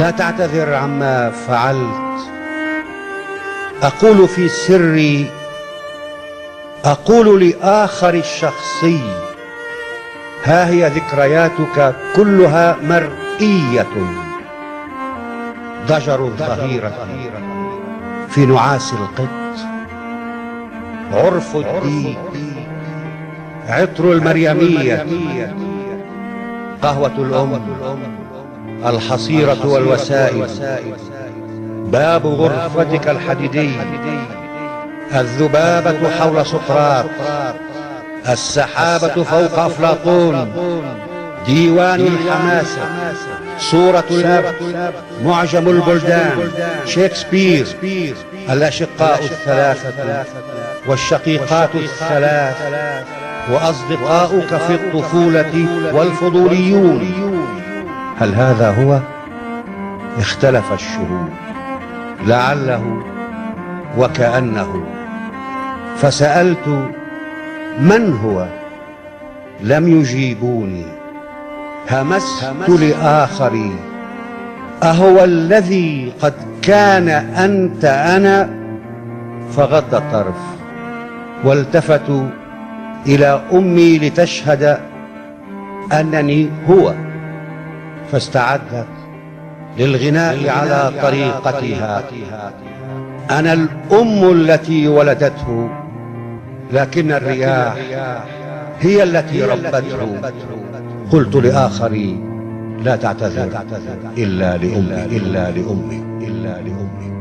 لا تعتذر عما فعلت. أقول في سري، أقول لآخر الشخصي: ها هي ذكرياتك كلها مرئية، ضجر الظهيرة في نعاس القط، عرف الديك، عطر المريمية، قهوة الأم، الحصيرة والوسائل، باب غرفتك الحديدي، الذبابة حول سقراط، السحابة فوق أفلاطون، ديوان الحماسة، صورة الأب، معجم البلدان، شكسبير، الأشقاء الثلاثة والشقيقات الثلاث، وأصدقاؤك في الطفولة والفضوليون. هل هذا هو؟ اختلف الشهود، لعله وكأنه. فسألت: من هو؟ لم يجيبوني. همست لآخري: أهو الذي قد كان أنت أنا؟ فغض الطرف، والتفتوا إلى أمي لتشهد أنني هو، فاستعدت للغناء على طريقتها: أنا الأم التي ولدته، لكن الرياح هي التي ربته. قلت لآخري: لا تعتذر إلا لأمي، إلا لأمي، إلا لأمي.